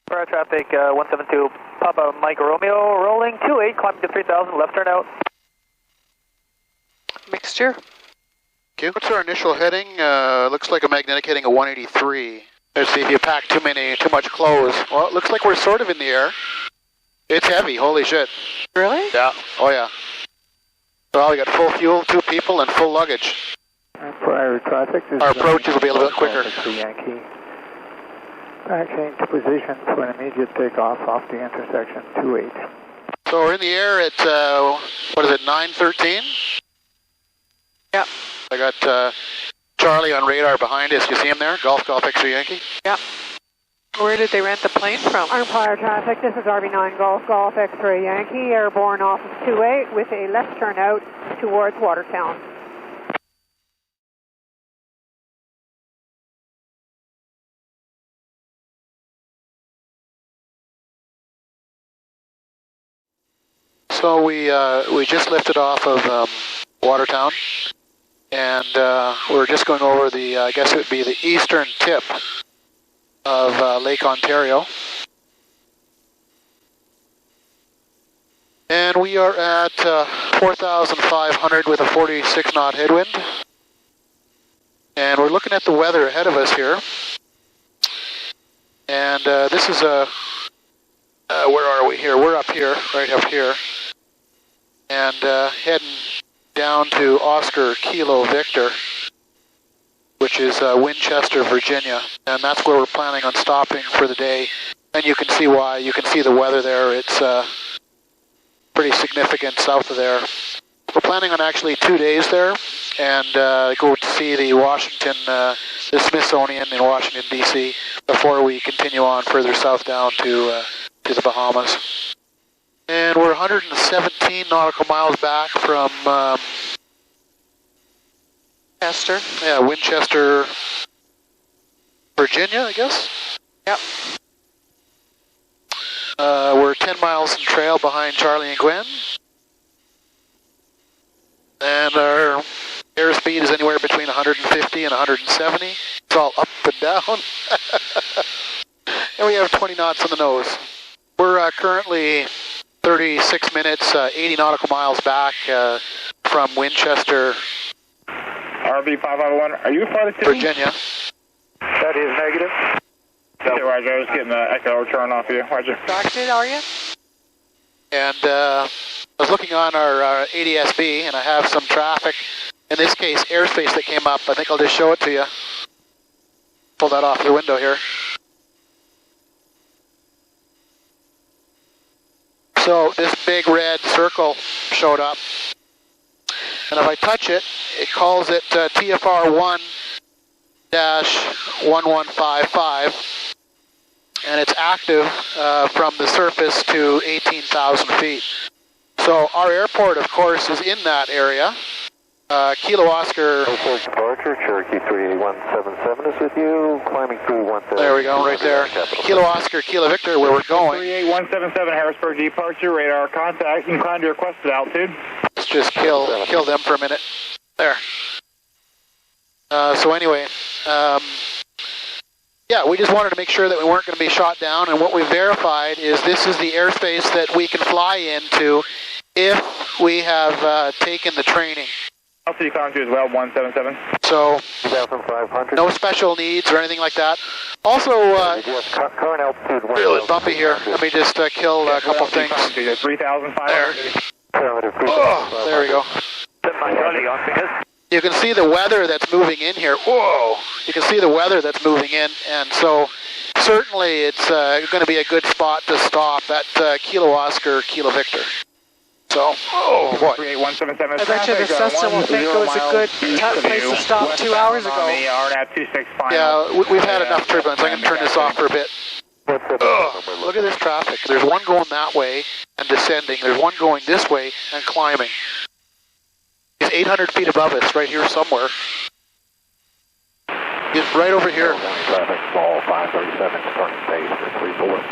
Fire traffic 172 Papa Mike Romeo rolling 28, climbing to 3000, left turn out. Mixture. Okay, what's our initial heading? Looks like a magnetic heading of 183. Let's see if you pack too much clothes. Well, it looks like we're sort of in the air. It's heavy, holy shit. Really? Yeah, oh yeah. Well, we got full fuel, 2 people, and full luggage. Prior traffic. Our approaches will be a little bit quicker. Yankee. Backchain to position for an immediate takeoff off the intersection 28. So we're in the air at, what is it, 9:13? Yeah. I got Charlie on radar behind us. You see him there? Golf X-ray Yankee? Yeah. Where did they rent the plane from? Prior traffic, this is RV9 Golf X-ray Yankee, airborne off of 28 with a left turn out towards Watertown. So we just lifted off of Watertown, and we're just going over the, I guess it would be the eastern tip of Lake Ontario. And we are at 4,500 with a 46 knot headwind. And we're looking at the weather ahead of us here. And this is where are we here? We're up here, right up here. And heading down to Oscar Kilo Victor, which is Winchester, Virginia. And that's where we're planning on stopping for the day. And you can see why. You can see the weather there. It's pretty significant south of there. We're planning on actually 2 days there and go to see the the Smithsonian in Washington, D.C. before we continue on further south down to the Bahamas. And we're 117 nautical miles back from Winchester. Yeah, Winchester, Virginia, I guess. Yep. We're 10 miles in trail behind Charlie and Gwen. And our airspeed is anywhere between 150 and 170. It's all up and down. And we have 20 knots on the nose. We're currently 36 minutes, 80 nautical miles back from Winchester, RV551, are you flight attendant? Virginia. That is negative. Okay, Roger, I was getting the echo return off you. Roger. Doctored, are you? And I was looking on our ADSB, and I have some traffic, in this case airspace that came up. I think I'll just show it to you. Pull that off the window here. So this big red circle showed up, and if I touch it, it calls it TFR1-1155, and it's active from the surface to 18,000 feet. So our airport, of course, is in that area. Kilo Oscar. Departure, Cherokee 38177 is with you, climbing through 130. There we go, right there. Kilo Oscar, Kilo Victor, where we're going. 38177, Harrisburg departure, radar contact, you can climb to requested altitude. Let's just kill them for a minute. There. So anyway, yeah, we just wanted to make sure that we weren't going to be shot down, and what we verified is this is the airspace that we can fly into if we have taken the training. Altitude climb to as well, 177. So, 2,500. no special needs or anything like that. Also, current altitude. really bumpy here. Let me just kill a couple things. 3,500. Oh, there we go. You can see the weather that's moving in here. Whoa! You can see the weather that's moving in, and so certainly it's going to be a good spot to stop at Kilo Oscar, Kilo Victor. So, oh boy. 38177. I bet you the Cessna will think it was a good place to stop 2 hours ago. Yeah, we've had enough turbulence. I'm going to turn this off for a bit. Look at this traffic. There's one going that way and descending. There's one going this way and climbing. He's 800 feet above us, right here somewhere. He's right over here. Traffic, small 537, starting base for Freeport.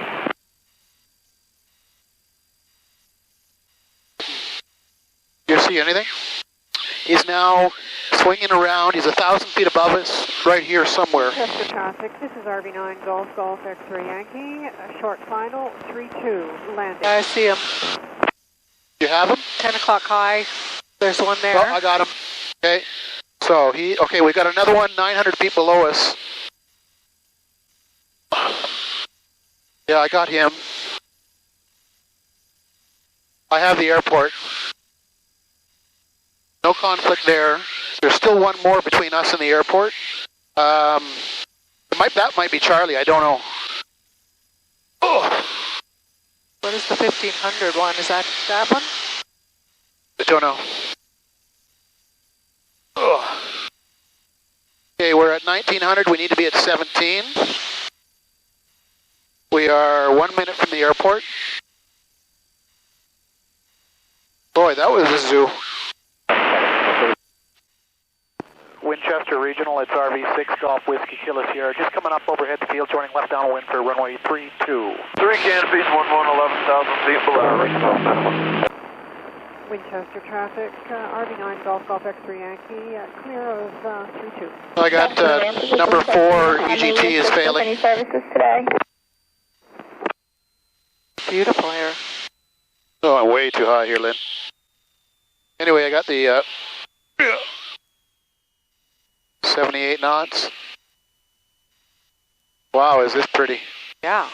You see anything? is now swinging around. He's 1,000 feet above us, right here somewhere. Winchester traffic, this is RV9 Golf Golf X-ray Yankee, a short final, 3-2, landing. I see him. You have him? 10 o'clock high. There's one there. Oh, I got him. Okay. So okay, we got another one 900 feet below us. Yeah, I got him. I have the airport. No conflict there. There's still one more between us and the airport. That might be Charlie, I don't know. Oh. What is the 1500 one? Is that one? I don't know. Oh. Okay, we're at 1900. We need to be at 17. We are 1 minute from the airport. Boy, that was a zoo. Winchester Regional, it's RV6 Golf Whiskey Kilo Sierra. Just coming up overhead the field, joining left downwind for runway 32. 3 canopies, 11,000 feet below. Winchester traffic, RV9 Golf Golf X-ray Yankee, clear of 3-2. I got number 4 EGT is failing. Any services today? Beautiful air. Oh, I'm way too high here, Lynn. Anyway, I got the 78 knots. Wow, is this pretty? Yeah.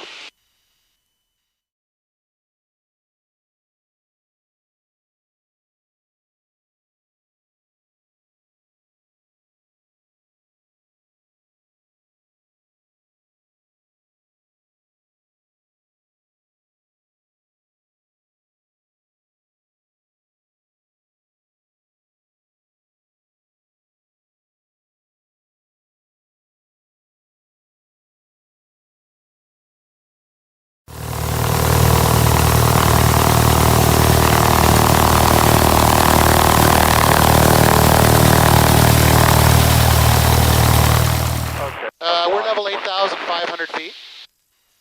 We're level 8,500 feet,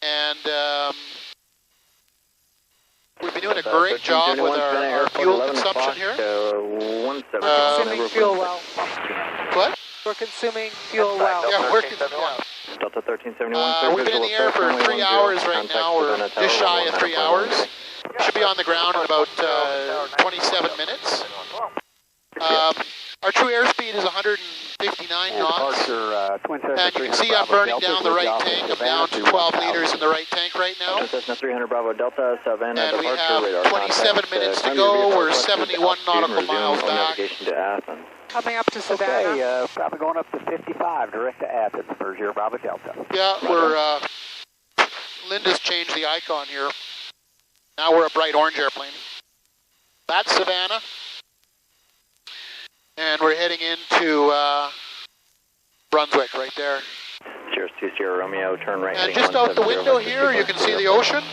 and we've been doing a great job with our fuel consumption here. Consuming fuel well. What? We're consuming fuel well. Yeah, we're Delta 1371. we've been in the air for 3 hours right now. We're just shy of 3 hours. Should be on the ground in about 27 minutes. Our true airspeed is 159 knots. And you can see I'm burning down the right tank. I'm down to 12 liters in the right tank right now. Cessna 300 Bravo Delta, Savannah, And we departure, have radar 27 contact, minutes to climb go. your We're vehicle, 71 nautical resume miles on back. navigation to Athens. Coming up to Savannah. Okay, probably going up to 55, direct to Athens for 0 Bravo Delta. Yeah, we're, Linda's changed the icon here. Now we're a bright orange airplane. That's Savannah. And we're heading into Brunswick right there. Cheers to Sierra Romeo, turn right. And just out the window here, you can see the ocean.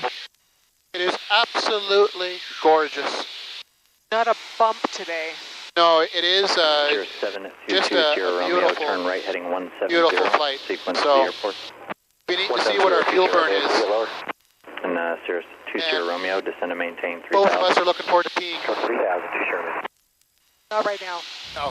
It is absolutely gorgeous. Not a bump today. No, it is Cheers 722 just a Sierra Romeo, beautiful, turn right heading 170. beautiful flight. Sequence to So the airport. we need to see what our fuel burn is. And Sierra 2 Sierra Romeo, descend and maintain 3,000. Both of us are looking forward to peeing. 3,000 to Sherman. Not right now. No.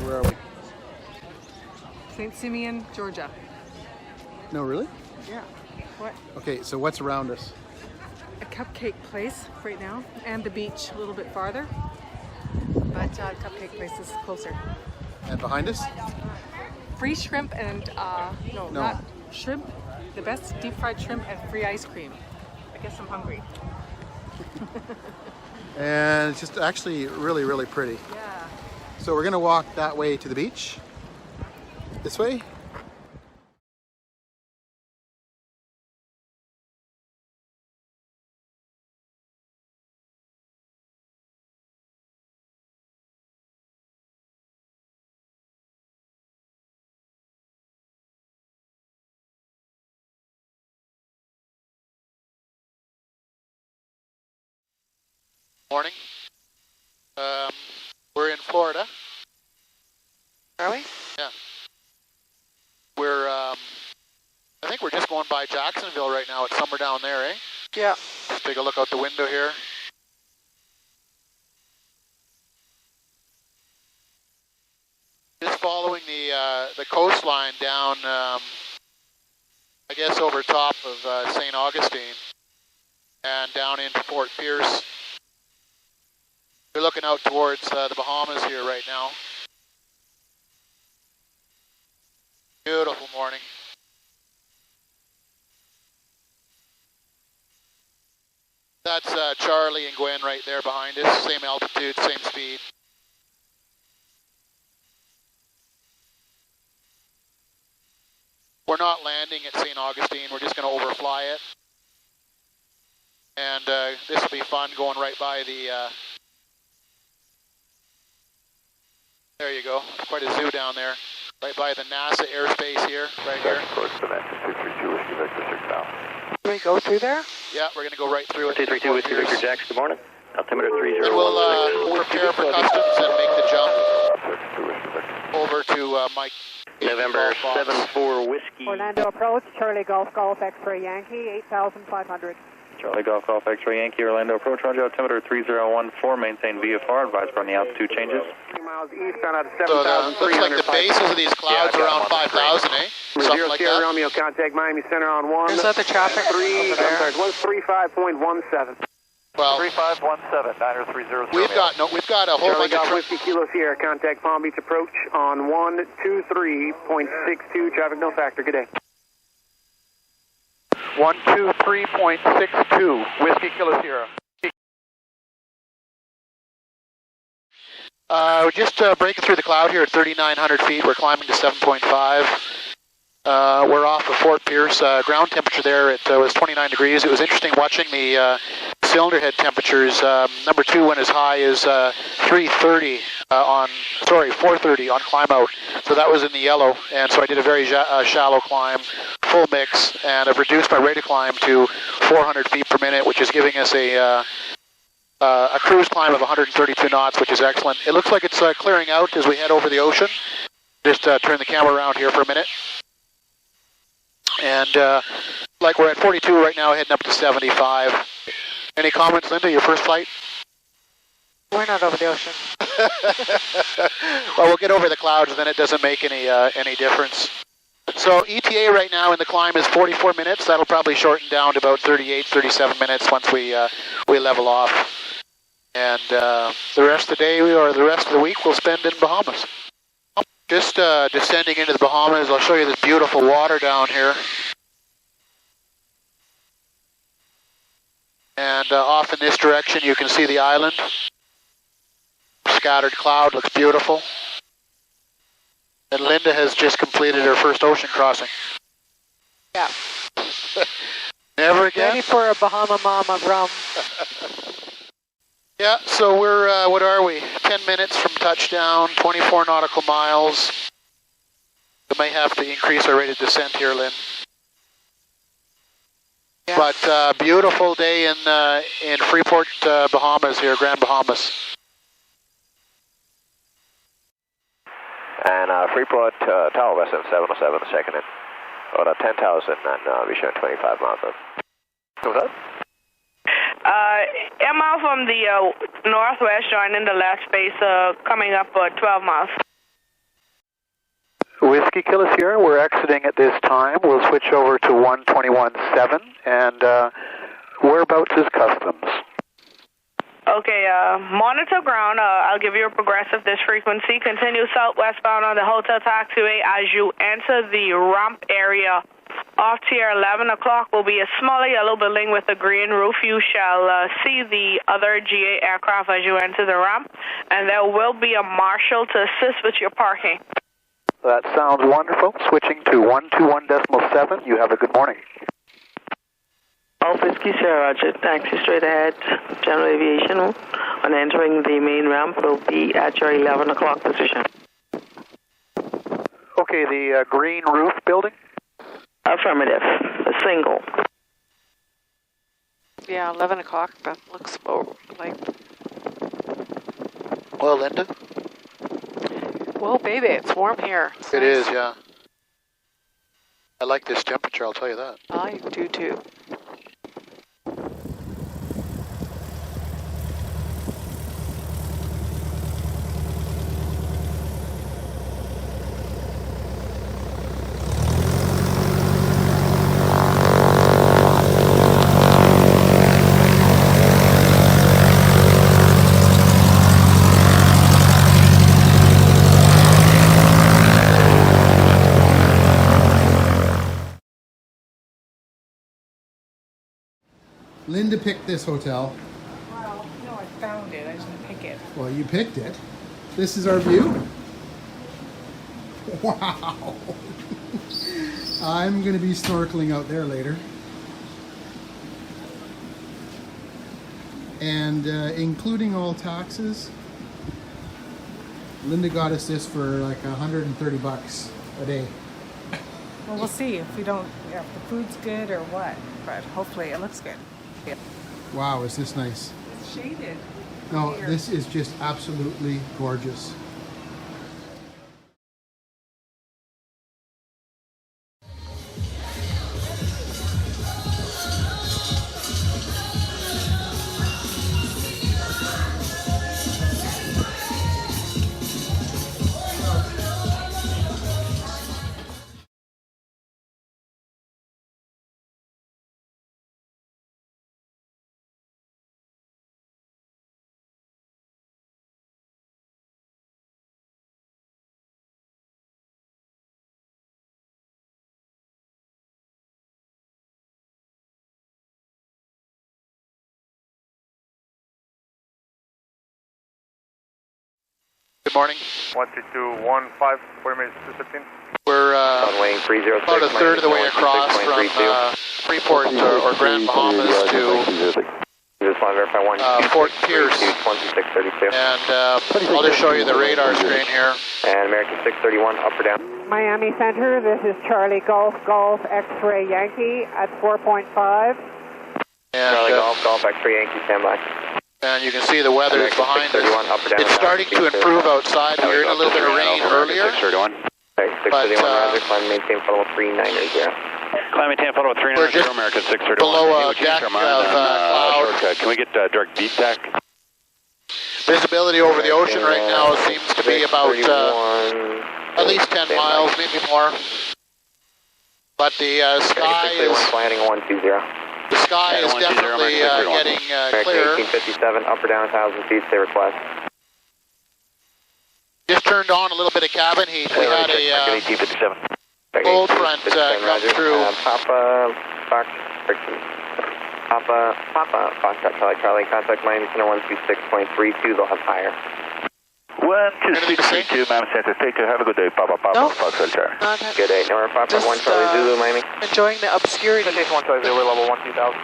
Where are we? St. Simeon, Georgia. No, really? Yeah. What? Okay, so what's around us? A cupcake place right now, and the beach a little bit farther. But cupcake place is closer. And behind us? Free shrimp and, no, No. not shrimp. The best deep fried shrimp and free ice cream. I guess I'm hungry. And it's just actually really, really pretty. Yeah. So we're gonna walk that way to the beach. This way. Morning. We're in Florida. think we're just going by Jacksonville right now. It's somewhere down there, eh? Yeah. Let's take a look out the window here. Just following the coastline down, I guess over top of St. Augustine and down into Fort Pierce. We're looking out towards the Bahamas here right now. Beautiful morning. That's Charlie and Gwen right there behind us. Same altitude, same speed. We're not landing at St. Augustine. We're just going to overfly it. And this will be fun going right by the... there you go. Quite a zoo down there. Right by the NASA airspace here, right here. Course dimension 232 Whiskey Victor 6 now. Can we go through there? Yeah, we're going to go right through it. 232 Whiskey Victor Jax, good morning. Altimeter 301. And we'll prepare for customs and make the jump over to Mike. November 74 Whiskey. Orlando approach, Charlie Golf Golf X-ray Yankee, 8,500. Charlie Golf Golf X-ray Yankee, Orlando approach, roger, altimeter 3014, maintain VFR, advised for any altitude changes. 3 miles eastbound out of So looks like the bases of these clouds are around 5,000, eh? Something like that. Romeo, contact Miami Center on 1. Is that the traffic over there? 135.17. Well, 3517, 930. we've got a whole Charlie bunch of... Golf Whiskey Kilo Sierra, contact Palm Beach approach on 123.62, traffic no factor, good day. 123.62, Whiskey Kilo Sierra. Just breaking through the cloud here at 3,900 feet. We're climbing to 7.5. We're off of Fort Pierce. Ground temperature there, it was 29 degrees. It was interesting watching the cylinder head temperatures. Number 2 went as high as 430 on climb out. So that was in the yellow. And so I did a very shallow climb, full mix, and I've reduced my rate of climb to 400 feet per minute, which is giving us a cruise climb of 132 knots, which is excellent. It looks like it's clearing out as we head over the ocean. Just turn the camera around here for a minute. And like we're at 42 right now, heading up to 75. Any comments, Linda, your first flight? We're not over the ocean. Well, we'll get over the clouds, then it doesn't make any difference. So ETA right now in the climb is 44 minutes. That'll probably shorten down to about 38, 37 minutes once we level off. And the rest of the day or the rest of the week we'll spend in Bahamas. Just descending into the Bahamas, I'll show you this beautiful water down here. And off in this direction you can see the island. Scattered cloud, looks beautiful. And Linda has just completed her first ocean crossing. Yeah. Never again? Ready for a Bahama Mama rum. Yeah, so we're, what are we? 10 minutes from touchdown, 24 nautical miles. We may have to increase our rate of descent here, Lynn. Yeah. But beautiful day in Freeport, Bahamas here, Grand Bahamas. And Freeport, Tower Western 707, second in. Order 10,000 and we showing 25 miles up. What's up? ML from the northwest joining the last space, coming up 12 miles. Whiskey Kilo Sierra, we're exiting at this time. We'll switch over to 121.7 and whereabouts is customs? Okay, monitor ground, I'll give you a progressive this frequency. Continue southwestbound on the hotel taxiway as you enter the ramp area. Off to your 11 o'clock will be a smaller yellow building with a green roof. You shall see the other GA aircraft as you enter the ramp, and there will be a marshal to assist with your parking. That sounds wonderful. Switching to 121.7. You have a good morning. Golf Whiskey Sierra, Roger. Taxi straight ahead. General aviation on entering the main ramp will be at your 11 o'clock position. Okay, the green roof building? Affirmative. A single. Yeah, 11 o'clock. That looks about like... Well, Linda? Well, baby, it's warm here. It is, yeah. I like this temperature, I'll tell you that. I do too. Linda picked this hotel. Well, no, I found it. I didn't pick it. Well, you picked it. This is our view. Wow. I'm going to be snorkeling out there later. And including all taxes, Linda got us this for like $130 a day. Well, we'll see if we don't, if the food's good or what. But hopefully it looks good. Yeah. Wow, is this nice? It's shaded. No, this is just absolutely gorgeous. Good morning. 13215, 40 minutes to 15. We're about a third of the way across from Freeport or Grand Bahamas to Fort Pierce. And I'll just show you the radar screen here. And American 631, up or down? Miami Center, this is Charlie Golf, Golf, X-Ray Yankee at 4.5. And, Charlie Golf, Golf, X-Ray Yankee, stand by. And you can see the weather is behind us. It's starting to improve outside. We were in a little bit of rain earlier. 631. Okay, 631, Roger, climb maintain follow 390. Climb maintain follow 390, American 631. Below a deck of cloud. Can we get direct DTAC? Visibility over the ocean right now seems to be about at least 10 miles, maybe more. But the sky is... The sky is definitely getting clearer. 1857, up or down 1,000 feet, stay request. Just turned on a little bit of cabin heat. We had a cold front come through. Papa, Foxtrot, Charlie, contact Miami Center 126.32, they'll have higher. 12632, Miami Center, take care, have a good day, Papa, Foxtrot, Charlie. Good day, number 551 Charlie Zulu, Miami. Enjoying the obscurity. Station 1 Charlie Zulu, level 12000.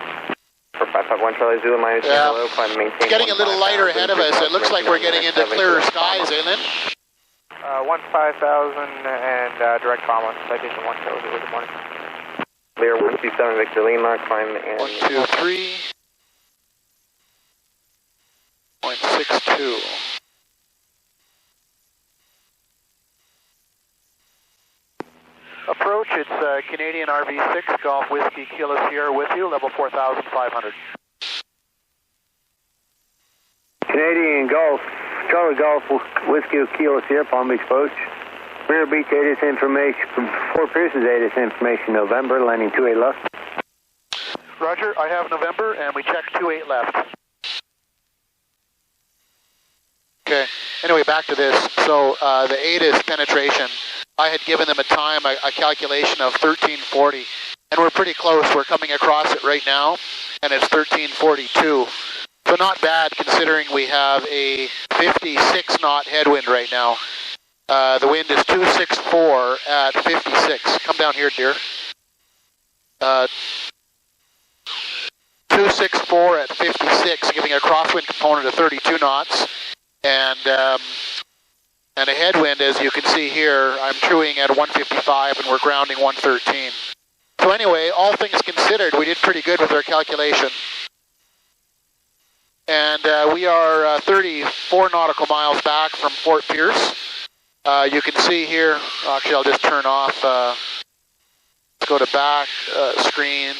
For 551 Charlie Zulu, Miami Center, low, climb maintain. Getting a little lighter ahead of us. It looks like we're getting into clearer skies, eh, Lynn? 15000 and direct comma, citation 1 Charlie Zulu, good morning. Clear 127 Victor Lima, climb and... 123.62. Approach, it's Canadian RV6, Golf Whiskey Kilo Sierra with you, level 4,500. Canadian Golf, Charlie Golf Whiskey Kilo Sierra, Palm Beach Approach. Rear Beach ATIS information, Fort Pierce's ATIS information, November, landing 28 left. Roger, I have November, and we check 28 left. Okay, anyway, back to this. So the ATIS penetration, I had given them a time, a calculation of 1340, and we're pretty close. We're coming across it right now, and it's 1342. So not bad considering we have a 56 knot headwind right now. The wind is 264 at 56. Come down here, dear. 264 at 56, giving a crosswind component of 32 knots. And a headwind, as you can see here, I'm truing at 155 and we're grounding 113. So anyway, all things considered, we did pretty good with our calculation. And we are 34 nautical miles back from Fort Pierce. You can see here, actually I'll just turn off go to back, screens,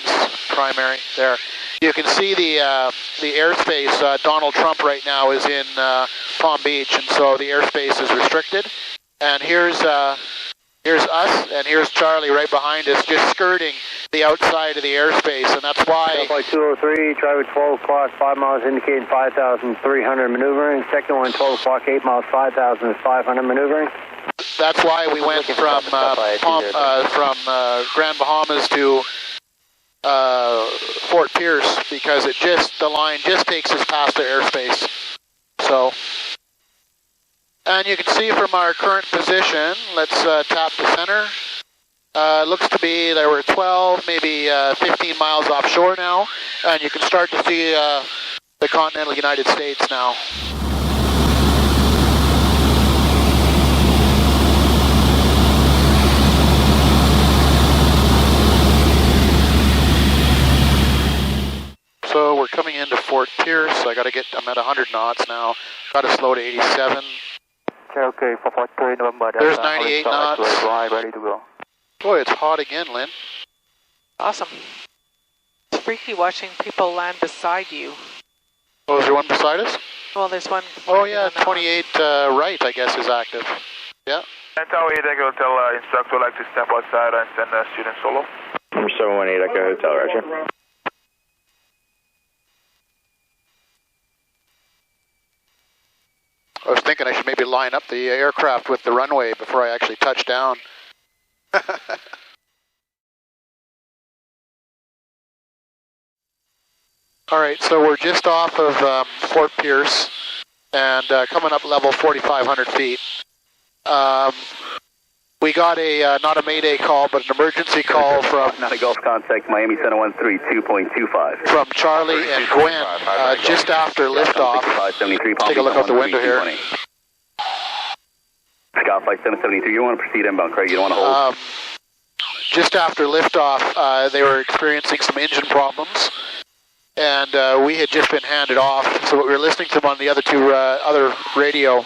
primary, there. You can see the airspace. Donald Trump right now is in Palm Beach, and so the airspace is restricted. And here's us, and here's Charlie right behind us, just skirting the outside of the airspace, and that's why... Flight 203, driver 12 o'clock, 5 miles indicating 5,300 maneuvering. Second one, 12 o'clock, 8 miles, 5,500 maneuvering. That's why we went from Grand Bahamas to Fort Pierce, because the line just takes us past their airspace. So, and you can see from our current position, let's tap the center. Looks to be, there were 12, maybe 15 miles offshore now, and you can start to see the continental United States now. So we're coming into Fort Pierce. I'm at 100 knots now. Got to slow to 87. Okay, for Fort Pierce, November. There's 98 knots. Ready to go. Boy, it's hot again, Lynn. Awesome. It's freaky watching people land beside you. Oh, is there one beside us? Well, there's one. Oh, yeah, 28 right, I guess, is active. Yeah. And Tower 8 Echo Hotel instructor would like to step outside and send a student solo. Number 718 Echo Hotel, Roger. I was thinking I should maybe line up the aircraft with the runway before I actually touch down. All right, so we're just off of Fort Pierce and coming up level 4,500 feet. We got a, not a Mayday call, but an emergency call from... Not a Gulf contact, Miami Center 132.25. From Charlie and Gwen, just after liftoff. Let's take a look out the window here. Scott Flight 773, you want to proceed inbound, Craig, you don't want to hold? Just after liftoff, they were experiencing some engine problems, and we had just been handed off, so we were listening to them on the other radio,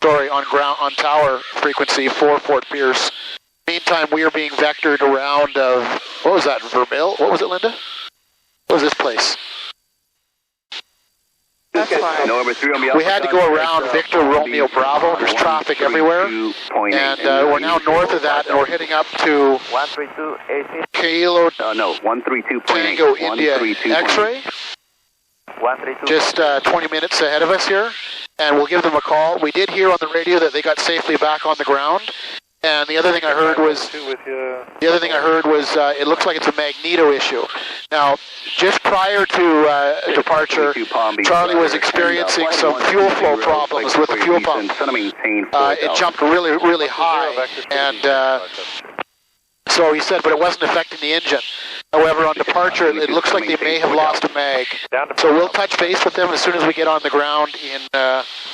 on tower frequency for Fort Pierce. Meantime, we are being vectored around of, what was that, Vermil? What was it, Linda? What was this place? That's fine. We had to go around Victor Romeo Bravo. There's traffic everywhere. And we're now north of that, and we're heading up to 132 Kilo 132.8 Tango India X-ray. Just 20 minutes ahead of us here, and we'll give them a call. We did hear on the radio that they got safely back on the ground, and the other thing I heard was it looks like it's a magneto issue. Now, just prior to departure, Charlie was experiencing some fuel flow problems with the fuel pump. It jumped really, really high, and so he said, but it wasn't affecting the engine. However, on departure, it looks like they may have lost a mag. So we'll touch base with them as soon as we get on the ground in...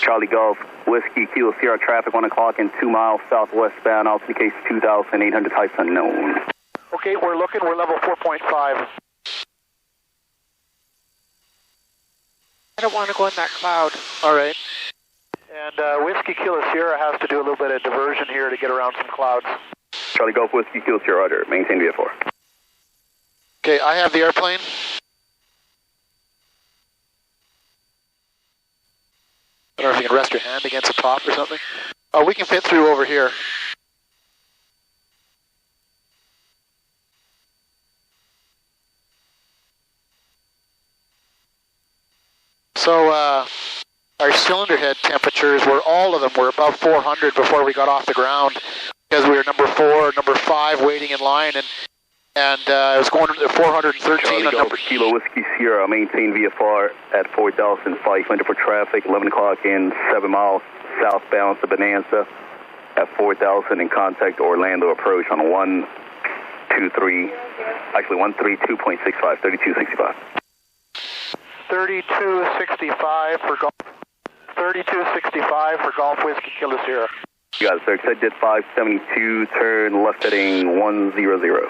Charlie Golf, Whiskey, Kilo Sierra, traffic 1 o'clock and 2 miles southwestbound, altitude case 2,800, types unknown. Okay, we're level 4.5. I don't want to go in that cloud. All right. And Whiskey, Kilo Sierra has to do a little bit of diversion here to get around some clouds. Charlie Golf, Whiskey, Kilo Sierra, Roger. Maintain VF4. Okay, I have the airplane. I don't know if you can rest your hand against the top or something. Oh, we can fit through over here. So, our cylinder head temperatures were, all of them were above 400 before we got off the ground, because we were number 4, number 5 waiting in line, and it was going to 413 on number... Kilo Whiskey Sierra, maintain VFR at 4,500 for traffic, 11 o'clock in 7 miles southbound to Bonanza at 4,000 in contact Orlando approach on 132.65, 3265. 3265 for Golf. 3265 for Golf Whiskey Kilo Sierra. You got it, sir. Exit 572, turn left heading 100.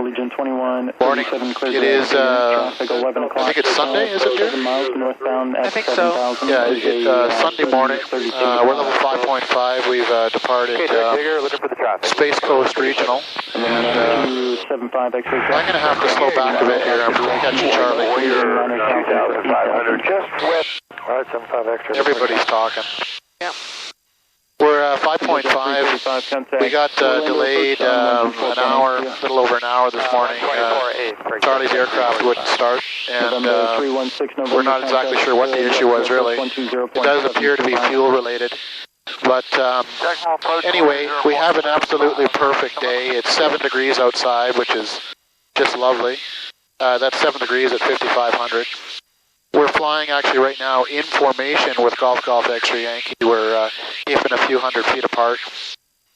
Legion 21. Morning. It is, traffic 11 o'clock. I think it's Sunday, is it, dear? 7 miles northbound at I think so. Yeah, it's Sunday morning. We're level 5.5. We've departed looking for the traffic. Space Coast Regional. And, I'm going to have to slow back a bit here. I'm catching Charlie. 2,500 just west. All right, 75 extra. Everybody's talking. Yeah. We're 5.5. We got delayed an hour, a little over an hour this morning. Charlie's aircraft wouldn't start, and we're not exactly sure what the issue was, really. It does appear to be fuel related. But anyway, we have an absolutely perfect day. It's 7 degrees outside, which is just lovely. That's 7 degrees at 5,500. We're flying actually right now in formation with Golf X-ray Yankee. We're keeping a few hundred feet apart.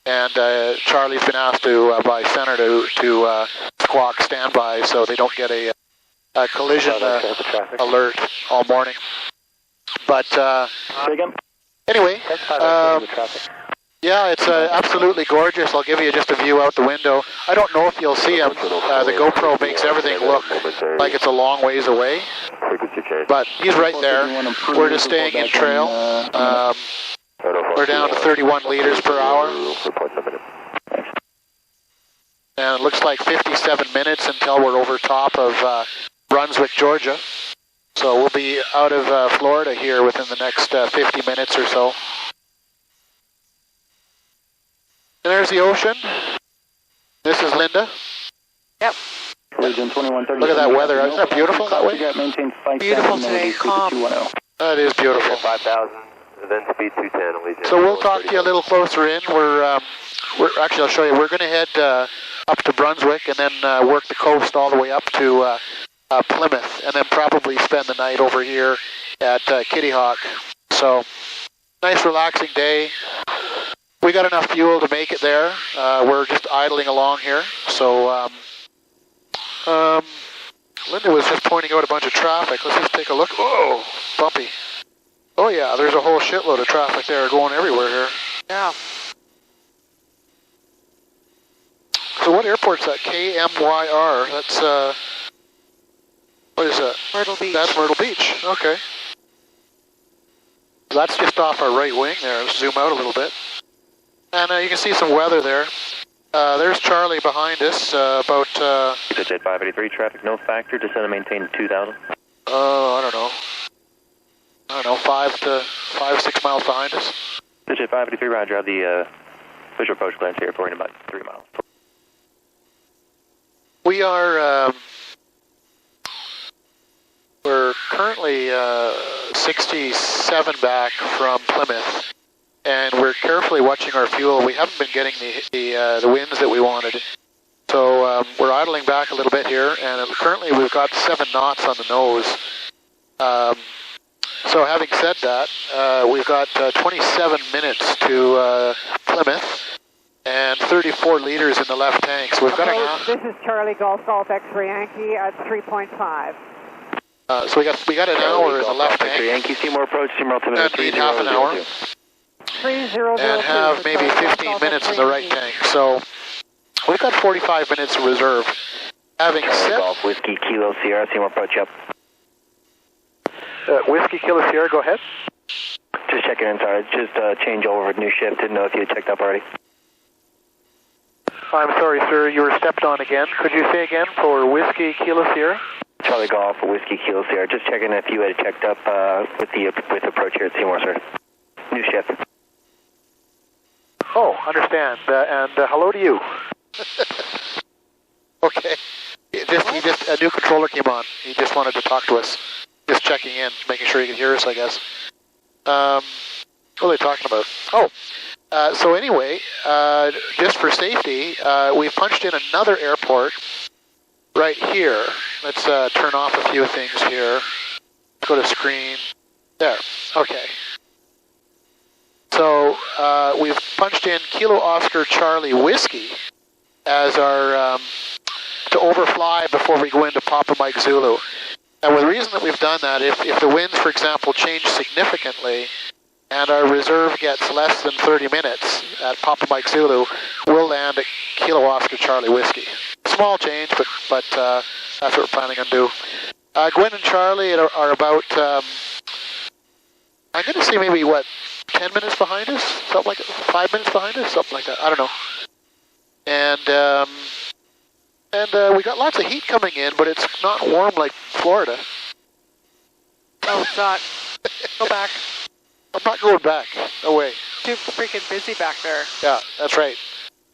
And Charlie's been asked to by Center to squawk standby so they don't get a collision alert all morning. But anyway, yeah, it's absolutely gorgeous. I'll give you just a view out the window. I don't know if you'll see him. The GoPro makes everything look like it's a long ways away. But he's right there. We're just staying in trail. We're down to 31 liters per hour. And it looks like 57 minutes until we're over top of Brunswick, Georgia. So we'll be out of Florida here within the next 50 minutes or so. And there's the ocean. This is Linda. Yep. Look at that weather. Isn't that beautiful that way? Beautiful today, calm. That is beautiful. 5,000, then speed 210. So we'll talk to you a little closer in. We're actually, I'll show you. We're going to head up to Brunswick and then work the coast all the way up to Plymouth, and then probably spend the night over here at Kitty Hawk. So nice, relaxing day. We got enough fuel to make it there. We're just idling along here. So Linda was just pointing out a bunch of traffic. Let's just take a look. Oh, bumpy. Oh yeah, there's a whole shitload of traffic there going everywhere here. Yeah. So what airport's that? KMYR. That's, what is that? Myrtle Beach. That's Myrtle Beach. Okay. That's just off our right wing there. Let's zoom out a little bit. And you can see some weather there. There's Charlie behind us, about... Jet 583, traffic no factor, descend and maintain 2,000. I don't know, 5 to 6 miles behind us. Jet 583, roger, have the visual approach glance here for in about 3 miles. We are, we're currently 67 back from Plymouth. And we're carefully watching our fuel. We haven't been getting the winds that we wanted. So we're idling back a little bit here, and currently we've got 7 knots on the nose. So having said that, we've got 27 minutes to Plymouth and 34 liters in the left tank. So we've got This is Charlie Golf X-ray Yankee at 3.5. So we got an hour in the left tank. Yankee, Seymour approach, Seymour altimeter. Need half an hour. And have maybe 15 minutes in the right tank. So we've got 45 minutes reserve. Having said... Golf Whiskey Kilo Sierra, Seymour approach up. Whiskey Kilo Sierra, go ahead. Just checking in, sorry. Just change over new shift. Didn't know if you had checked up already. I'm sorry, sir. You were stepped on again. Could you say again for Whiskey Kilo Sierra? Charlie Golf, Whiskey Kilo Sierra. Just checking if you had checked up with approach here at Seymour, sir. New shift. Oh, understand. And hello to you. Okay. A new controller came on. He just wanted to talk to us. Just checking in, making sure he could hear us, I guess. What are they talking about? Oh, so anyway, just for safety, we punched in another airport right here. Let's turn off a few things here. Go to screen. There. Okay. So we've punched in Kilo Oscar Charlie Whiskey as our to overfly before we go into Papa Mike Zulu. And the reason that we've done that, if the winds, for example, change significantly and our reserve gets less than 30 minutes at Papa Mike Zulu, we'll land at Kilo Oscar Charlie Whiskey. So small change, but that's what we're planning on do. Gwen and Charlie are about, I'm going to say maybe, 10 minutes behind us? Something like 5 minutes behind us? Something like that. I don't know. And we got lots of heat coming in, but it's not warm like Florida. Oh, it's not. Go back. I'm not going back. No way. Too freaking busy back there. Yeah, that's right.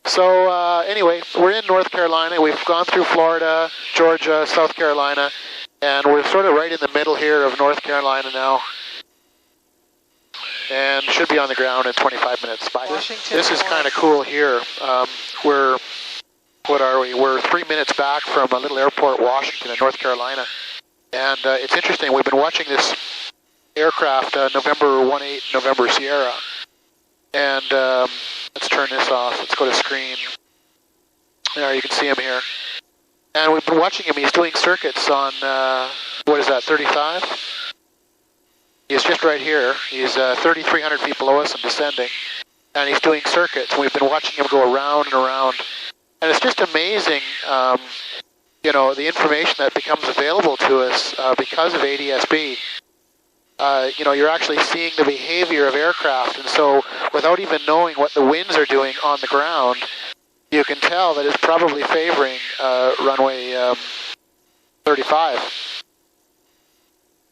So anyway, we're in North Carolina. We've gone through Florida, Georgia, South Carolina, and we're sort of right in the middle here of North Carolina now. And should be on the ground in 25 minutes. This is kind of cool here. What are we? We're 3 minutes back from a little airport, Washington, in North Carolina. And it's interesting. We've been watching this aircraft, November 18, November Sierra. And let's turn this off. Let's go to screen. There, you can see him here. And we've been watching him. He's doing circuits on, what is that, 35? He's just right here. He's 3,300 feet below us and descending. And he's doing circuits. We've been watching him go around and around. And it's just amazing, the information that becomes available to us because of ADSB. You're actually seeing the behavior of aircraft. And so without even knowing what the winds are doing on the ground, you can tell that it's probably favoring runway 35.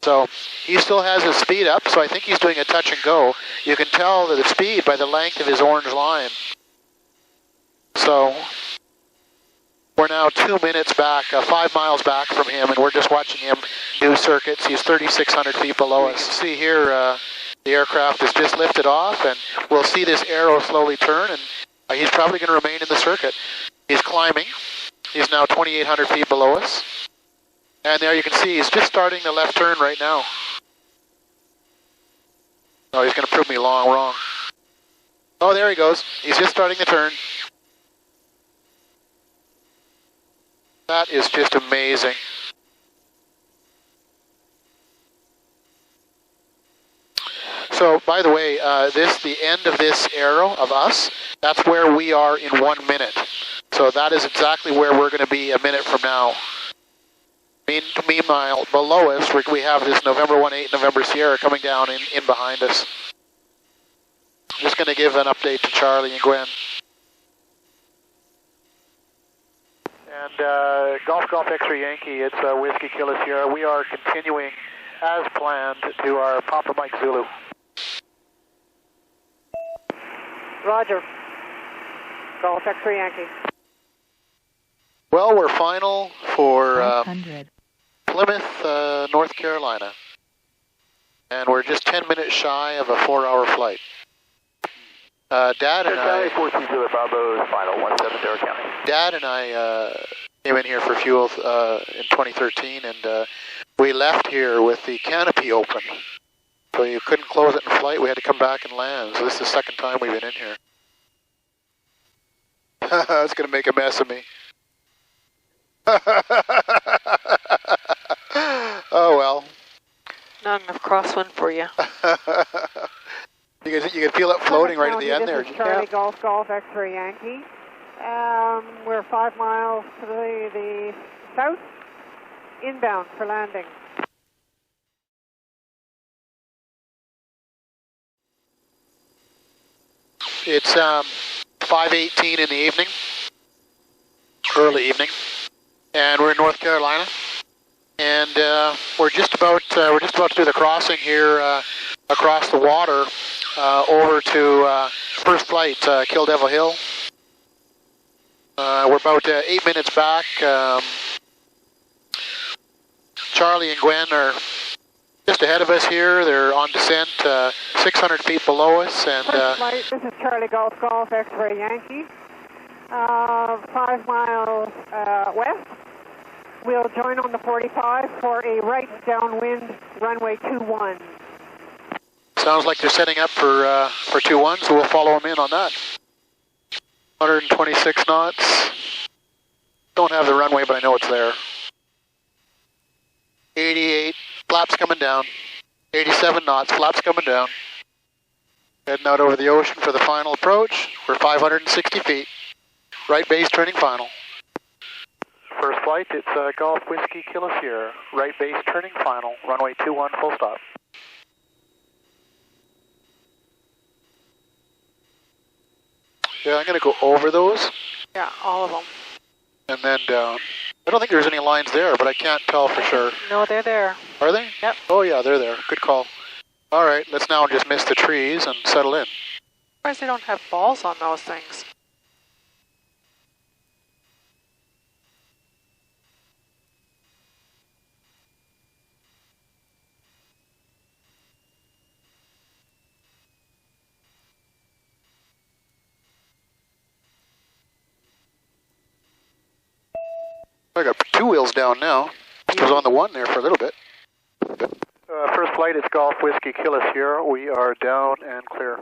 So he still has his speed up, so I think he's doing a touch and go. You can tell the speed by the length of his orange line. So we're now 2 minutes back, 5 miles back from him, and we're just watching him do circuits. He's 3,600 feet below us. See here, the aircraft is just lifted off, and we'll see this arrow slowly turn, and he's probably going to remain in the circuit. He's climbing. He's now 2,800 feet below us. And there you can see he's just starting the left turn right now. Oh, he's going to prove me wrong. Oh, there he goes. He's just starting the turn. That is just amazing. So, by the way, the end of this arrow of us, that's where we are in 1 minute. So that is exactly where we're going to be a minute from now. Meanwhile, below us, we have this November 18, November Sierra coming down in behind us. I'm just going to give an update to Charlie and Gwen. And Golf X-ray Yankee, it's Whiskey Kilo Sierra. We are continuing as planned to our Papa Mike Zulu. Roger. Golf X-ray Yankee. Well, we're final for Plymouth, North Carolina. And we're just 10 minutes shy of a 4-hour flight. Dad and I... Dad and I came in here for fuel in 2013, and we left here with the canopy open. So you couldn't close it in flight. We had to come back and land. So this is the second time we've been in here. It's going to make a mess of me. Oh, well. Not enough crosswind for you. You can feel it floating right at the end there. This is Charlie Golf X-ray Yankee. We're 5 miles to the south, inbound for landing. It's 5:18 in the evening, early evening, and we're in North Carolina, and we're just about to do the crossing here across the water over to first flight, Kill Devil Hill. We're about 8 minutes back. Charlie and Gwen are just ahead of us here. They're on descent 600 feet below us. And first flight, this is Charlie Golf X-ray Yankee. 5 miles west. We'll join on the 45 for a right downwind runway 21. Sounds like they're setting up for 21, so we'll follow them in on that. 126 knots. Don't have the runway, but I know it's there. 88, flaps coming down. 87 knots, flaps coming down. Heading out over the ocean for the final approach. We're 560 feet. Right base turning final. flight, it's Golf Whiskey Kilo Sierra, right base turning final, runway 21 full stop. Yeah, I'm going to go over those. Yeah, all of them. And then down. I don't think there's any lines there, but I can't tell for sure. No, they're there. Are they? Yep. Oh yeah, they're there. Good call. All right, let's now just miss the trees and settle in. Surprised they don't have balls on those things. I got 2 wheels down now. I was on the one there for a little bit. First flight is Golf Whiskey Kilo Sierra. We are down and clear.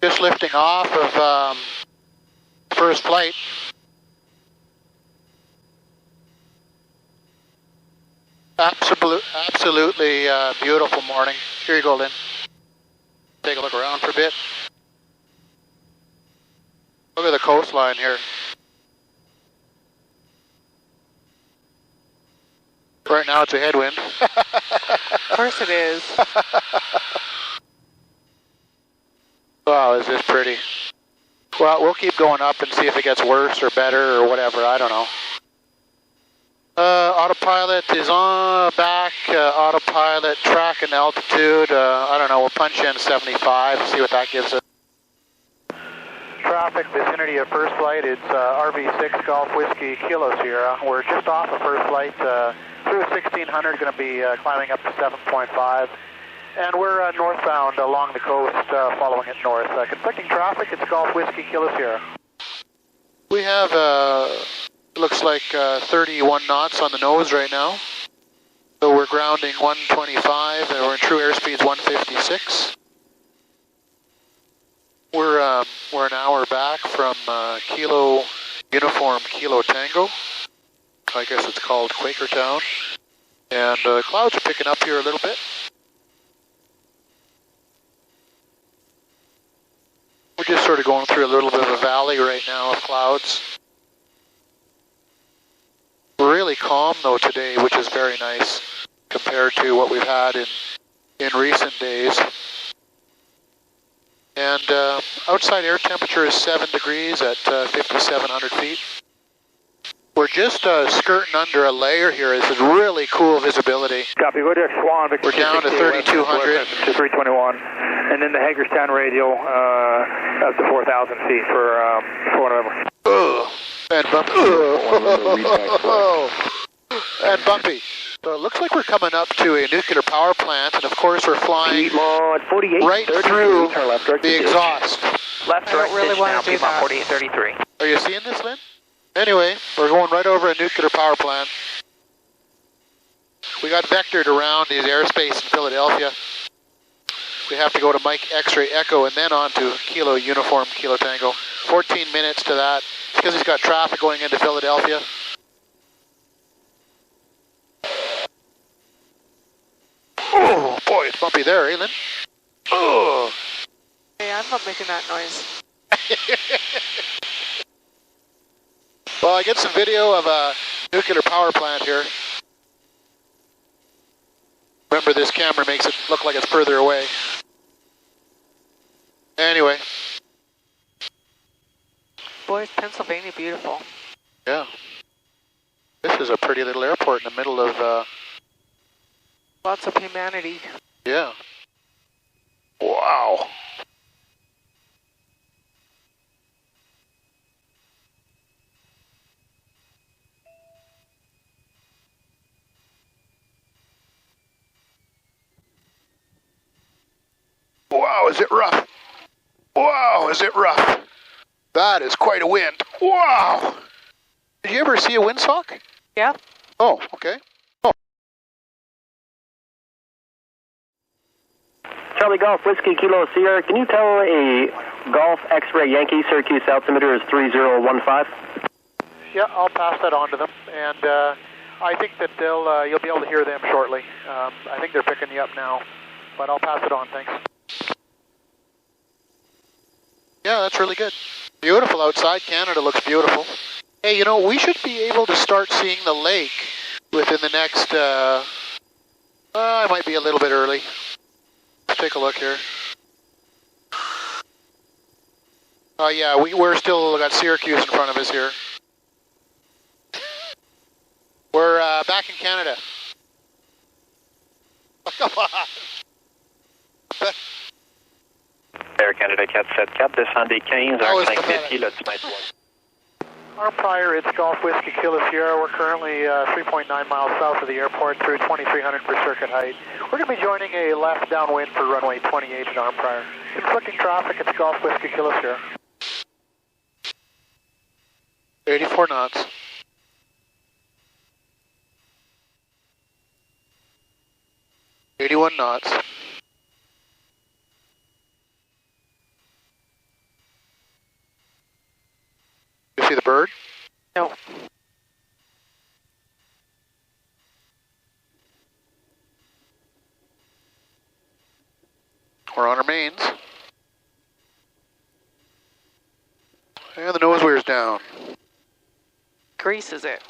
Just lifting off of first flight. Absolutely beautiful morning. Here you go, Lynn. Take a look around for a bit. Look at the coastline here. Right now it's a headwind. Of course it is. Wow, is this pretty. Well, we'll keep going up and see if it gets worse or better or whatever. I don't know. Autopilot is on back. Autopilot track and altitude. I don't know. We'll punch in 75. See what that gives us. Traffic vicinity of first flight. It's RV6 Golf Whiskey Kilo Sierra. We're just off of first flight through 1600. Going to be climbing up to 7.5. And we're northbound along the coast, following it north. Conflicting traffic, it's Golf Whiskey Kilo Sierra. We have, looks like 31 knots on the nose right now. So we're grounding 125, and we're in true airspeeds 156. We're an hour back from Kilo Uniform Kilo Tango. I guess it's called Quakertown. And clouds are picking up here a little bit. We're just sort of going through a little bit of a valley right now of clouds. Really calm though today, which is very nice compared to what we've had in recent days. And outside air temperature is 7 degrees at 5,700 feet. We're just skirting under a layer here. This is really cool visibility. Copy. Go to Swan. We're down to 3,200. To 321. And then the Hagerstown radial up to 4,000 feet for whatever. And bumpy. And bumpy. So it looks like we're coming up to a nuclear power plant, and of course we're flying right through the exhaust. Left, I don't really want to do that. 4833. Are you seeing this, Lynn? Anyway, we're going right over a nuclear power plant. We got vectored around the airspace in Philadelphia. We have to go to Mike X-ray Echo and then on to Kilo Uniform Kilo Tango. 14 minutes to that because he's got traffic going into Philadelphia. Oh boy, it's bumpy there, eh, Lynn? Oh. Hey, I'm not making that noise. Well, I get some video of a nuclear power plant here. Remember, this camera makes it look like it's further away. Anyway. Boy, is Pennsylvania beautiful. Yeah. This is a pretty little airport in the middle of... Lots of humanity. Yeah. Wow. Wow, is it rough? Wow, is it rough? That is quite a wind. Wow. Did you ever see a windsock? Yeah. Oh, okay. Oh. Charlie Golf, Whiskey Kilo Sierra, can you tell a Golf X-Ray Yankee Syracuse altimeter is 3015? Yeah, I'll pass that on to them, and I think that you'll be able to hear them shortly. I think they're picking you up now, but I'll pass it on, thanks. Yeah, that's really good. Beautiful outside. Canada looks beautiful. Hey, you know, we should be able to start seeing the lake within the next, I might be a little bit early. Let's take a look here. Oh yeah, we're still got Syracuse in front of us here. We're back in Canada. Oh, come on. Air Canada 4-7, descendez 15, heure 5 pieds, le 10 Our prior, it's Golf Whiskey Kilo Sierra. We're currently 3.9 miles south of the airport through 2,300 per circuit height. We're going to be joining a left downwind for runway 28 at arm prior. Conflicting traffic, it's Golf Whiskey Kilo Sierra. 84 knots. .81 knots. You see the bird? No. We're on our mains. And the nose weir's down. Grease is it?